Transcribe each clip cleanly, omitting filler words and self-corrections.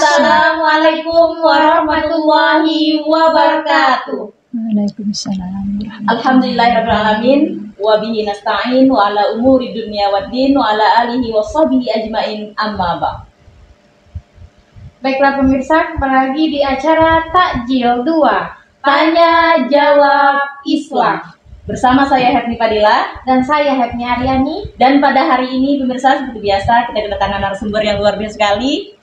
Assalamualaikum warahmatullahi wabarakatuh. Waalaikumsalam. Alhamdulillahirrahmanirrahim. Wa bihi nasta'in wa ala umuri dunya waddin wa ala alihi wa sahbihi ajmain amma ba'. Baiklah pemirsa, kembali lagi di acara Takjil 2 Tanya Jawab Islam. Bersama saya Hepni Fadila dan saya Hepni Aryani. Dan pada hari ini pemirsa seperti biasa kita kedatangan narasumber yang luar biasa sekali.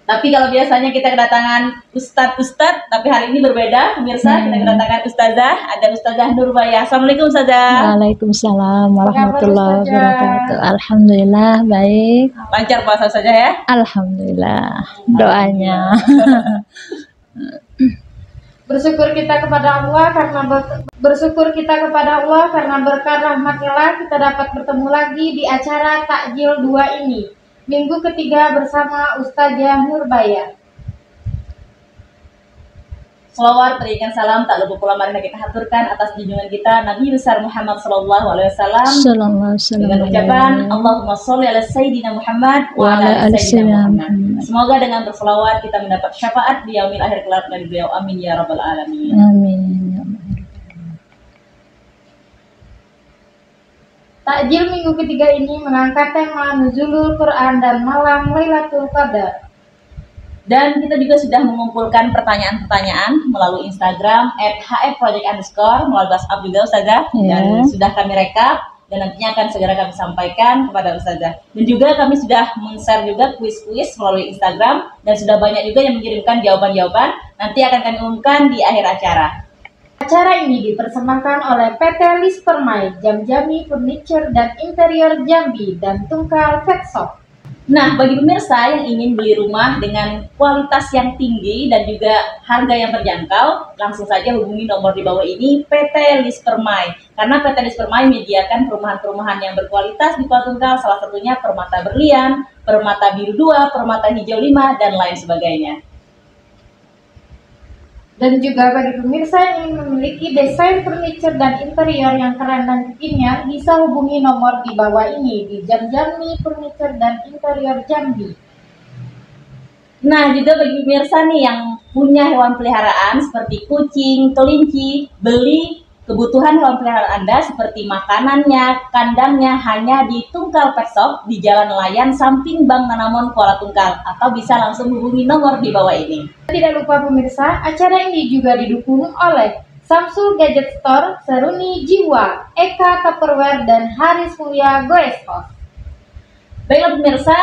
Tapi kalau biasanya kita kedatangan ustadz, tapi hari ini berbeda pemirsa. Kita kedatangan ustazah, ada Ustazah Nurbaya. Assalamualaikum Ustazah. Waalaikumsalam warahmatullahi wabarakatuh. Alhamdulillah baik. Lancar puasa saja ya. Alhamdulillah. Doanya. Bersyukur kita kepada Allah karena berkah rahmat-Nya kita dapat bertemu lagi di acara Takjil 2 ini. Minggu ketiga bersama Ustazah Nurbaya. Shalawat berikan salam tak lupa pula mari kita haturkan atas junjungan kita Nabi besar Muhammad sallallahu alaihi wasallam dengan ucapan Allahumma sholli ala sayyidina Muhammad wa ala ali sayyidina Muhammad. Semoga dengan berselawat kita mendapat syafaat di yaumil akhir kelak dari beliau. Amin ya rabbal alamin. Amin. Takjil minggu ketiga ini mengangkat tema Nuzulul Quran dan malam Lailatul Qadar. Dan kita juga sudah mengumpulkan pertanyaan-pertanyaan melalui Instagram @hfproject_, melalui WhatsApp juga Ustazah. Dan sudah kami rekap dan nantinya akan segera kami sampaikan kepada Ustazah. Dan juga kami sudah men-share juga kuis-kuis melalui Instagram dan sudah banyak juga yang mengirimkan jawaban-jawaban. Nanti akan kami umumkan di akhir acara. Acara ini dipersembahkan oleh PT Lis Permai, Jamjami Furniture dan Interior Jambi, dan Tungkal Pet Shop. Nah, bagi pemirsa yang ingin beli rumah dengan kualitas yang tinggi dan juga harga yang terjangkau, langsung saja hubungi nomor di bawah ini PT Lis Permai. Karena PT Lis Permai menyediakan perumahan-perumahan yang berkualitas di Kota Tungkal, salah satunya Permata Berlian, Permata Biru 2, Permata Hijau 5, dan lain sebagainya. Dan juga bagi pemirsa yang ingin memiliki desain furniture dan interior yang keren dan kekinian, bisa hubungi nomor di bawah ini di Jamjami Furniture dan Interior Jambi. Nah, juga bagi pemirsa nih yang punya hewan peliharaan seperti kucing, kelinci, beli kebutuhan hewan peliharaan Anda seperti makanannya, kandangnya hanya di Tungkal Pet Shop di Jalan Nelayan samping Bank Danamon Kuala Tungkal, atau bisa langsung hubungi nomor di bawah ini. Tidak lupa pemirsa, acara ini juga didukung oleh Samsul Gadget Store, Seruni Jiwa, Eka Tupperware, dan Haris Mulia Goeskos. Baiklah pemirsa,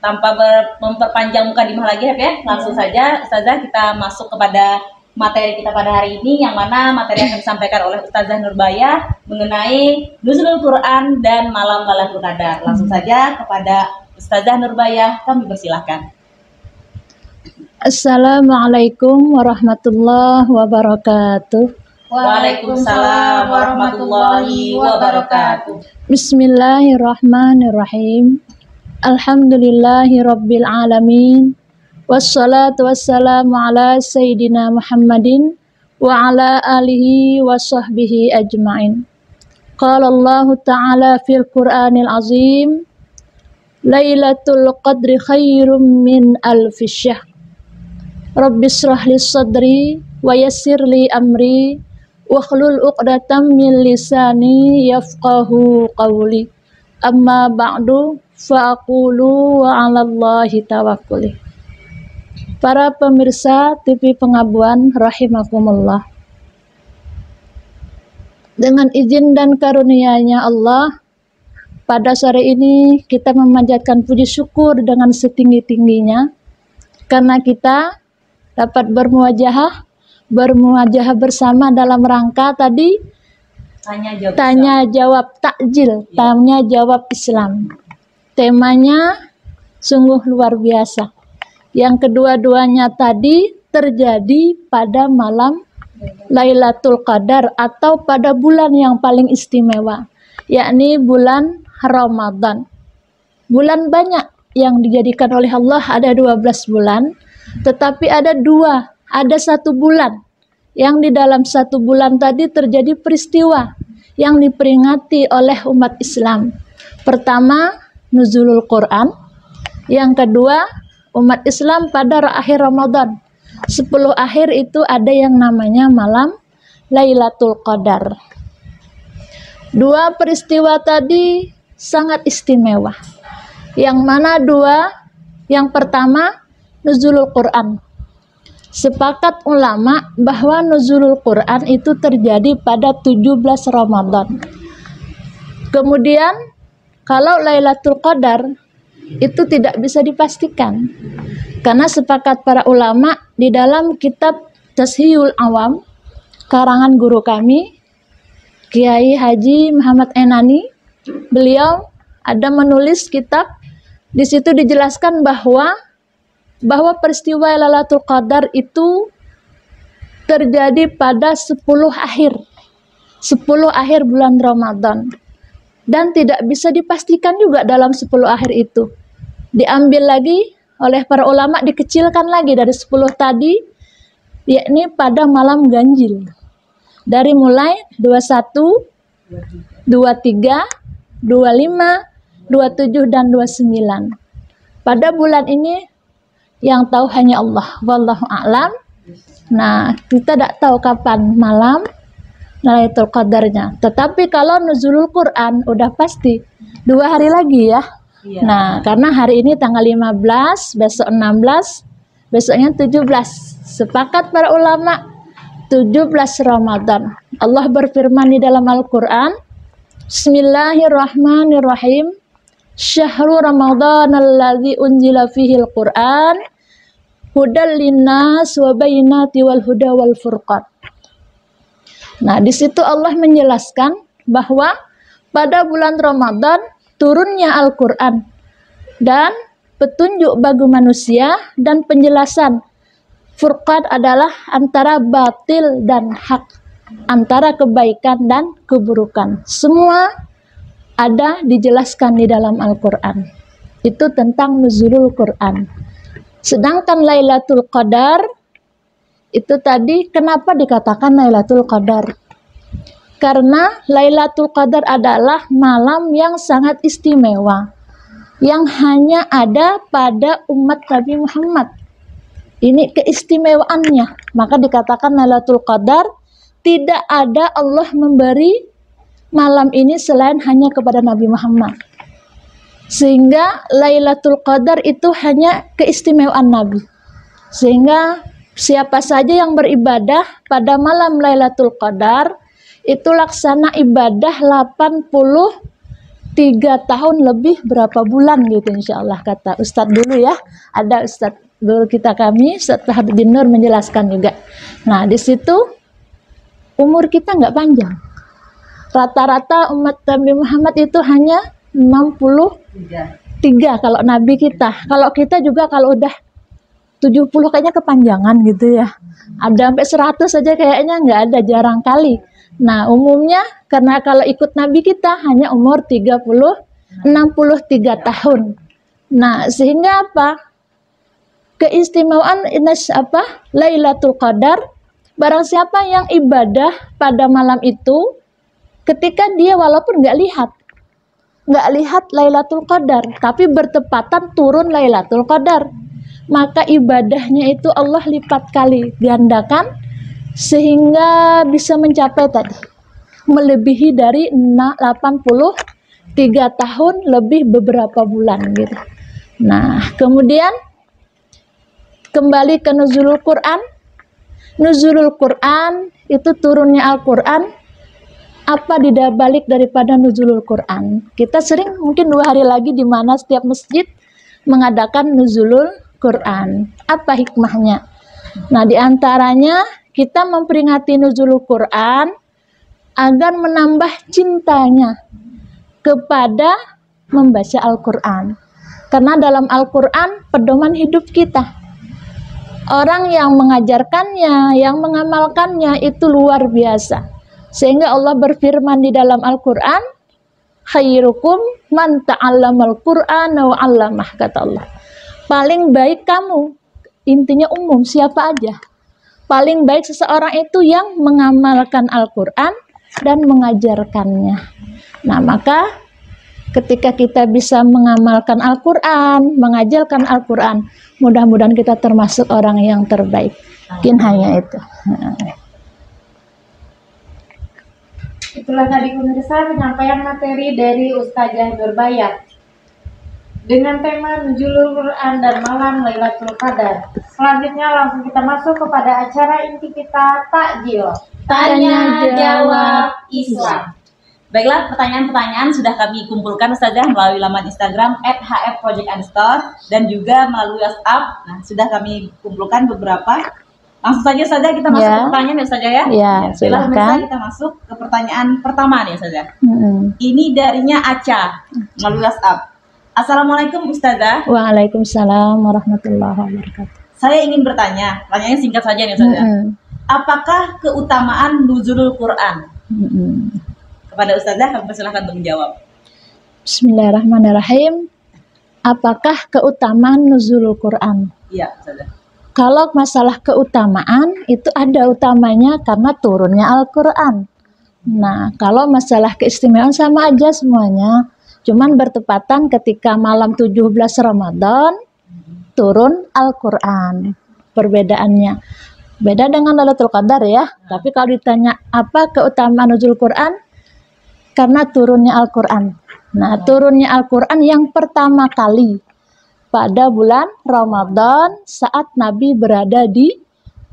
tanpa memperpanjang muka dimah lagi ya, langsung saja Ustazah kita masuk kepada materi kita pada hari ini, yang mana materi yang akan disampaikan oleh Ustazah Nurbaya mengenai Nuzulul Quran dan malam Lailatul Qadar. Langsung saja kepada Ustazah Nurbaya, kami persilahkan. Assalamualaikum warahmatullahi wabarakatuh. Waalaikumsalam warahmatullahi wabarakatuh. Bismillahirrahmanirrahim. Alhamdulillahi rabbil alamin. Wassalatu wassalamu ala sayyidina Muhammadin wa ala alihi wa sahbihi ajma'in. Qala Allah ta'ala fil Qur'anil azim, Lailatul Qadri khairum min alfi syahr. Rabbi shrah li sadri wa yassir li amri wa hlul uqdatam min lisani yafqahu qawli. Amma ba'du fa aqulu wa 'ala Allahi tawakkuli. Para pemirsa TV Pengabuan rahimakumullah. Dengan izin dan karunia-Nya Allah, pada sore ini kita memanjatkan puji syukur dengan setinggi-tingginya karena kita dapat bermuajahah bersama dalam rangka tadi tanya jawab takjil, tanya jawab Islam. Temanya sungguh luar biasa. Yang kedua-duanya tadi terjadi pada malam Lailatul Qadar atau pada bulan yang paling istimewa, yakni bulan Ramadan. Bulan banyak yang dijadikan oleh Allah, ada 12 bulan, tetapi ada satu bulan yang di dalam satu bulan tadi terjadi peristiwa yang diperingati oleh umat Islam. Pertama, Nuzulul Quran. Yang kedua, umat Islam pada akhir Ramadan. 10 akhir itu ada yang namanya malam Lailatul Qadar. Dua peristiwa tadi sangat istimewa. Yang mana dua? Yang pertama, nuzulul Quran. Sepakat ulama bahwa nuzulul Quran itu terjadi pada 17 Ramadan. Kemudian, kalau Lailatul Qadar itu tidak bisa dipastikan. Karena sepakat para ulama di dalam kitab Tashihul Awam, karangan guru kami, Kiai Haji Muhammad Enani, beliau ada menulis kitab, di situ dijelaskan bahwa peristiwa Lailatul Qadar itu terjadi pada 10 akhir bulan Ramadan. Dan tidak bisa dipastikan juga dalam 10 akhir itu. Diambil lagi oleh para ulama, dikecilkan lagi dari 10 tadi, yakni pada malam ganjil. Dari mulai 21, 23, 25, 27, dan 29. Pada bulan ini yang tahu hanya Allah, wallahu a'lam. Nah, kita tidak tahu kapan malam Lailatul Qadarnya. Tetapi kalau nuzulul Quran udah pasti 2 hari lagi ya. Iya. Nah, karena hari ini tanggal 15, besok 16, besoknya 17. Sepakat para ulama 17 Ramadan. Allah berfirman di dalam Al-Qur'an, Bismillahirrahmanirrahim. Syahrul Ramadan alladzi unzila fihil Qur'an hudal linnas wa bayyinati wal huda wal furqan. Nah, di situ Allah menjelaskan bahwa pada bulan Ramadan turunnya Al-Qur'an dan petunjuk bagi manusia dan penjelasan. Furqan adalah antara batil dan hak, antara kebaikan dan keburukan. Semua ada dijelaskan di dalam Al-Qur'an. Itu tentang nuzulul Qur'an. Sedangkan Lailatul Qadar itu tadi kenapa dikatakan Lailatul Qadar? Karena Lailatul Qadar adalah malam yang sangat istimewa, yang hanya ada pada umat Nabi Muhammad. Ini keistimewaannya. Maka dikatakan Lailatul Qadar, tidak ada Allah memberi malam ini selain hanya kepada Nabi Muhammad. Sehingga Lailatul Qadar itu hanya keistimewaan Nabi. Sehingga siapa saja yang beribadah pada malam Lailatul Qadar itu laksana ibadah 83 tahun lebih berapa bulan gitu insyaallah, kata Ustadz dulu ya. Ada Ustadz guru kita kami, Ustadz Habibin Nur menjelaskan juga. Nah, di situ umur kita nggak panjang. Rata-rata umat Nabi Muhammad itu hanya 63 kalau Nabi kita. Kalau kita juga kalau udah 70 kayaknya kepanjangan gitu ya. Ada sampai 100 saja kayaknya nggak ada, jarang kali. Nah, umumnya karena kalau ikut Nabi kita hanya umur 63 tahun. Nah, sehingga apa? Keistimewaan Lailatul Qadar, barang siapa yang ibadah pada malam itu, ketika dia walaupun nggak lihat Lailatul Qadar, tapi bertepatan turun Lailatul Qadar, maka ibadahnya itu Allah lipat kali gandakan sehingga bisa mencapai tadi melebihi dari 83 tahun lebih beberapa bulan gitu. Nah, kemudian kembali ke nuzulul Quran. Nuzulul Quran itu turunnya Al-Quran. Apa dibalik daripada nuzulul Quran? Kita sering mungkin 2 hari lagi di mana setiap masjid mengadakan nuzulul Quran. Apa hikmahnya? Nah, diantaranya kita memperingati nuzulul Quran agar menambah cintanya kepada membaca Al-Quran. Karena dalam Al-Quran pedoman hidup kita. Orang yang mengajarkannya, yang mengamalkannya itu luar biasa. Sehingga Allah berfirman di dalam Al-Quran, khairukum man ta'allamal Qur'ana wa 'allamah, kata Allah. Paling baik kamu, intinya umum, siapa aja. Paling baik seseorang itu yang mengamalkan Al-Quran dan mengajarkannya. Nah, maka ketika kita bisa mengamalkan Al-Quran, mengajarkan Al-Quran, mudah-mudahan kita termasuk orang yang terbaik. Mungkin hanya itu. Itulah tadi pemirsa penyampaian materi dari Ustazah Nurbayat dengan tema Nuzulul Quran dan Malam Lailatul Qadar. Selanjutnya langsung kita masuk kepada acara inti kita, Takjil Tanya Jawab Islam. Baiklah, pertanyaan-pertanyaan sudah kami kumpulkan Ustazah melalui laman Instagram @hfproject_ dan juga melalui WhatsApp. Nah, sudah kami kumpulkan beberapa. Langsung saja Ustazah kita masuk ke pertanyaan ya Ustazah ya. Ya, Baiklah, pemirsa, silakan. kita masuk ke pertanyaan pertama nih Ustazah. Ini darinya Aca melalui WhatsApp. Assalamualaikum Ustazah. Waalaikumsalam warahmatullahi wabarakatuh. Saya ingin bertanya, pertanyaannya singkat saja nih Ustazah. Apakah keutamaan nuzulul Quran? Kepada Ustazah kami persilahkan untuk menjawab. Bismillahirrahmanirrahim. Apakah keutamaan nuzulul Quran? Iya, Ustazah. Kalau masalah keutamaan itu ada utamanya karena turunnya Al-Quran. Nah, kalau masalah keistimewaan sama aja semuanya. Cuman bertepatan ketika malam 17 Ramadan turun Al-Quran. Perbedaannya. Beda dengan Lailatul Qadar ya. Tapi kalau ditanya apa keutamaan nuzul Quran? Karena turunnya Al-Quran. Nah, turunnya Al-Quran yang pertama kali pada bulan Ramadan saat Nabi berada di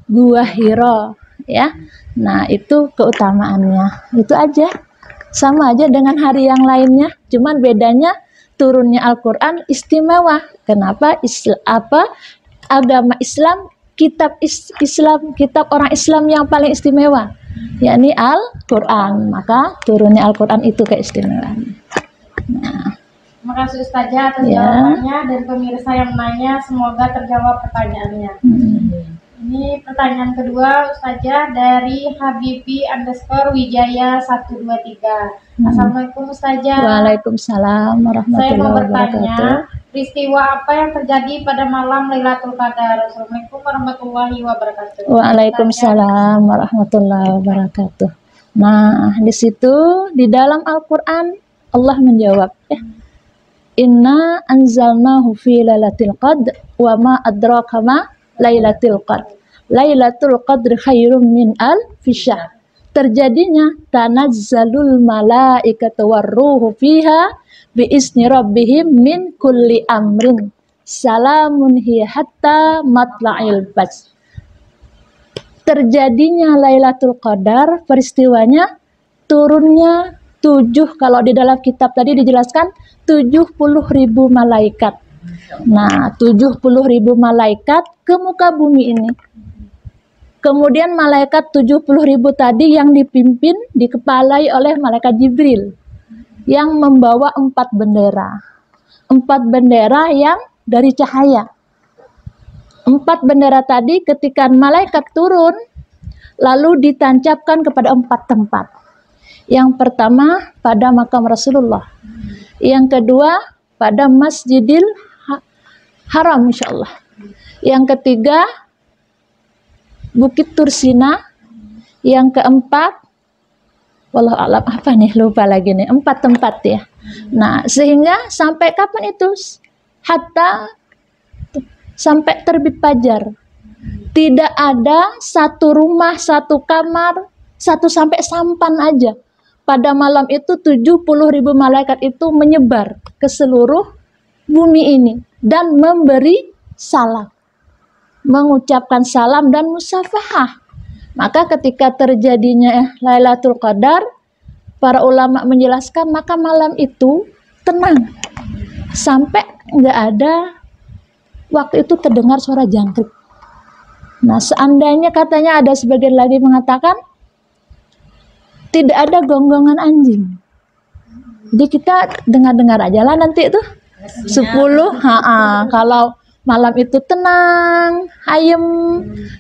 Gua Hira, ya. Nah, itu keutamaannya. Itu aja. Sama aja dengan hari yang lainnya, cuman bedanya turunnya Al-Quran istimewa. Kenapa? Agama Islam, kitab Islam, kitab orang Islam yang paling istimewa, yakni Al-Quran. Maka turunnya Al-Quran itu keistimewaan. Nah, Terima kasih Ustazah atas jawabannya, dan pemirsa yang nanya semoga terjawab pertanyaannya. Ini pertanyaan kedua Ustazah dari Habibi_Wijaya 123. Assalamualaikum Ustazah. Waalaikumsalam Saya mau warahmatullahi bertanya, wabarakatuh. peristiwa apa yang terjadi pada malam Lailatul Qadar? Assalamualaikum warahmatullahi wabarakatuh. Waalaikumsalam warahmatullahi wabarakatuh. Nah, di situ di dalam Al-Quran Allah menjawab, Inna anzalnahu fi lailatul qadr wa ma adraka ma lailatul qadr. Lailatul qadr khairum min alfi syahr. Terjadinya tanazzalul malaikatu warruhu fiha biizni rabbihim min kulli amrin. Salamun hiya hatta matla'il fajr. Terjadinya Lailatul Qadar, peristiwanya turunnya 7, kalau di dalam kitab tadi dijelaskan 70.000 malaikat. Nah, 70.000 malaikat ke muka bumi ini. Kemudian malaikat 70.000 tadi yang dipimpin, dikepalai oleh malaikat Jibril yang membawa 4 bendera. 4 bendera yang dari cahaya. 4 bendera tadi ketika malaikat turun lalu ditancapkan kepada 4 tempat. Yang pertama pada makam Rasulullah. Yang kedua pada Masjidil Haram insyaallah. Yang ketiga Bukit Tursina. Yang keempat wallahu alam apa nih, lupa lagi nih, 4 tempat ya. Nah, sehingga sampai kapan itu? Hatta sampai terbit fajar. Tidak ada satu rumah, satu kamar, satu sampai sampan aja. Pada malam itu 70.000 malaikat itu menyebar ke seluruh bumi ini dan memberi salam, mengucapkan salam dan musafahah. Maka ketika terjadinya Lailatul Qadar, para ulama menjelaskan maka malam itu tenang sampai nggak ada waktu itu terdengar suara jangkrik. Nah, seandainya katanya ada sebagian lagi mengatakan tidak ada gonggongan anjing. Jadi kita dengar-dengar aja lah nanti itu 10. Kalau malam itu tenang, ayem.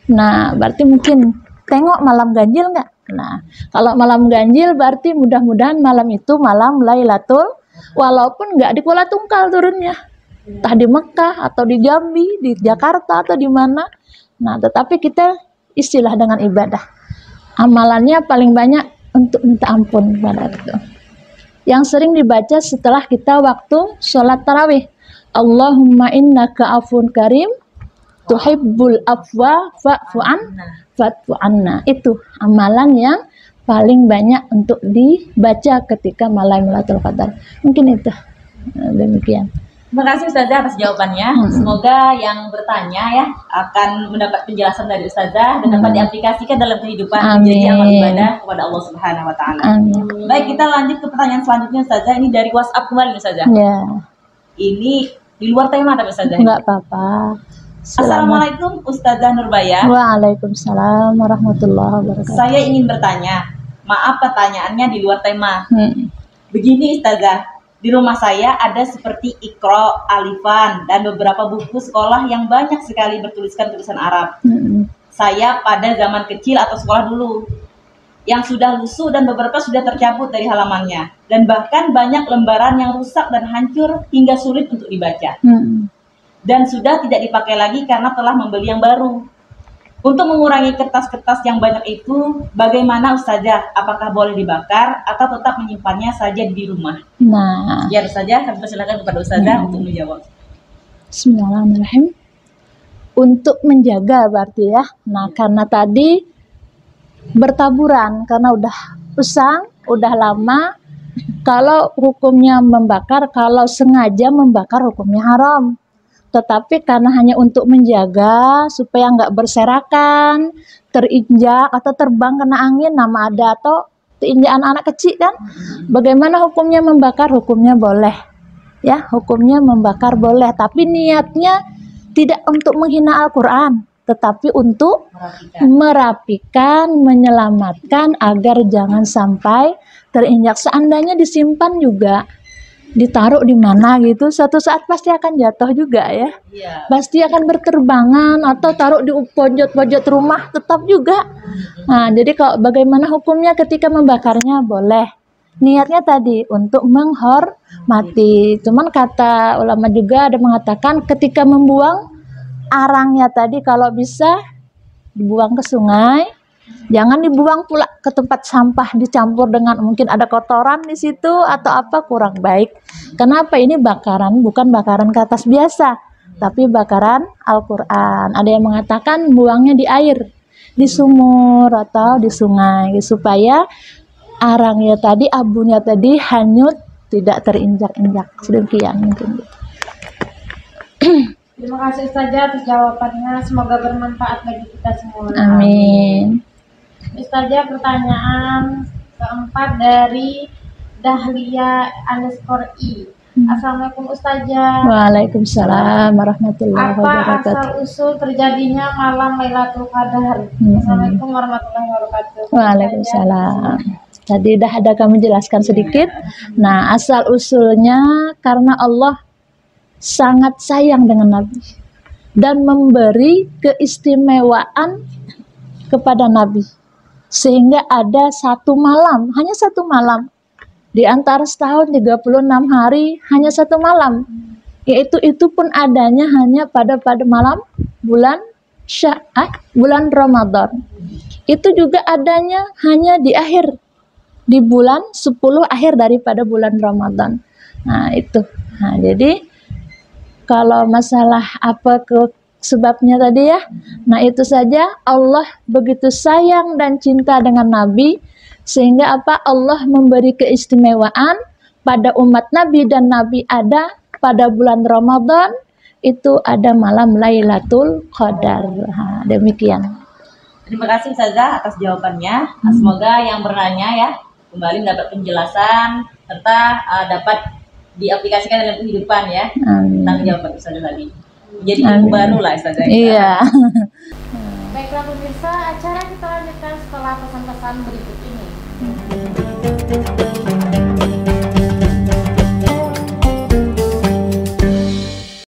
Nah, berarti mungkin tengok malam ganjil nggak? Nah, kalau malam ganjil berarti mudah-mudahan malam itu malam Lailatul, walaupun nggak di Kuala Tungkal turunnya. Entah di Mekah atau di Jambi, di Jakarta atau di mana. Nah, tetapi kita istilah dengan ibadah. Amalannya paling banyak untuk minta ampun kepada itu. yang sering dibaca setelah kita waktu sholat tarawih. Allahumma innaka afun karim tuhibbul afwa fa'fu anna. Itu amalan yang paling banyak untuk dibaca ketika malam Lailatul Qadar. Mungkin itu. Demikian. Terima kasih Ustazah atas jawabannya. Semoga yang bertanya ya akan mendapat penjelasan dari Ustazah dan dapat diaplikasikan dalam kehidupan menjadi amal ibadah kepada Allah Subhanahu wa taala. Baik, kita lanjut ke pertanyaan selanjutnya Ustazah. Ini dari WhatsApp kembali Ustazah. Ya. Ini di luar tema tapi Ustazah. Enggak apa-apa. Assalamualaikum Ustazah Nurbaya. Waalaikumsalam warahmatullahi wabarakatuh. Saya ingin bertanya, maaf pertanyaannya di luar tema. Begini Ustazah, di rumah saya ada seperti Iqra, Alifan, dan beberapa buku sekolah yang banyak sekali bertuliskan tulisan Arab. Saya pada zaman kecil atau sekolah dulu, yang sudah lusuh dan beberapa sudah tercabut dari halamannya. Dan bahkan banyak lembaran yang rusak dan hancur hingga sulit untuk dibaca. Dan sudah tidak dipakai lagi karena telah membeli yang baru. Untuk mengurangi kertas-kertas yang banyak itu, bagaimana Ustazah? Apakah boleh dibakar atau tetap menyimpannya saja di rumah? Nah, Biar saja kami persilakan kepada Ustazah untuk menjawab. Bismillahirrahmanirrahim. Untuk menjaga berarti ya. Nah, karena tadi bertaburan, karena udah usang, udah lama. Kalau hukumnya membakar, kalau sengaja membakar hukumnya haram. Tetapi karena hanya untuk menjaga supaya nggak berserakan, terinjak atau terbang kena angin, nama ada atau terinjak anak-anak kecil kan, bagaimana hukumnya membakar? Hukumnya boleh, ya, hukumnya membakar boleh. Tapi niatnya tidak untuk menghina Al-Quran, tetapi untuk merapikan, menyelamatkan agar jangan sampai terinjak. Seandainya disimpan juga, ditaruh di mana gitu, suatu saat pasti akan jatuh juga ya. Pasti akan berterbangan atau taruh di pojok-pojok rumah tetap juga. Nah, jadi kalau bagaimana hukumnya ketika membakarnya? Boleh. Niatnya tadi untuk menghormati. Cuman kata ulama juga ada mengatakan ketika membuang arangnya tadi kalau bisa dibuang ke sungai. Jangan dibuang pula ke tempat sampah dicampur dengan mungkin ada kotoran di situ atau apa, kurang baik. Kenapa? Ini bakaran, bukan bakaran kertas biasa, tapi bakaran Al-Quran. Ada yang mengatakan buangnya di air, di sumur atau di sungai supaya arangnya tadi, abunya tadi hanyut, tidak terinjak-injak. Sedemikian mungkin. Terima kasih Ustazah atas jawabannya. Semoga bermanfaat bagi kita semua. Amin. Ustazah, pertanyaan keempat dari Dahlia_i. Assalamualaikum Ustazah. Waalaikumsalam warahmatullahi Apa wabarakatuh. asal usul terjadinya malam Lailatul Qadar? Assalamualaikum warahmatullahi wabarakatuh. Waalaikumsalam. Tadi dah ada kami jelaskan sedikit. Nah, asal usulnya karena Allah sangat sayang dengan Nabi dan memberi keistimewaan kepada Nabi. Sehingga ada satu malam, hanya satu malam, di antara setahun 36 hari, hanya satu malam, yaitu itu pun adanya hanya pada malam bulan bulan Ramadan. Itu juga adanya hanya di akhir, di bulan 10 akhir daripada bulan Ramadan. Nah itu, nah jadi kalau masalah apa sebabnya tadi ya, nah itu saja, Allah begitu sayang dan cinta dengan Nabi sehingga apa, Allah memberi keistimewaan pada umat Nabi dan Nabi ada pada bulan Ramadan itu ada malam Lailatul Qadar. Nah, demikian. Terima kasih Ustazah atas jawabannya. Semoga yang bertanya ya kembali mendapat penjelasan serta dapat diaplikasikan dalam kehidupan ya. Tentang jawaban Ustazah tadi. Jadi ilmu baru lah Ustazah. Iya. Baiklah pemirsa, acara kita lanjutkan setelah pesan-pesan berikut ini.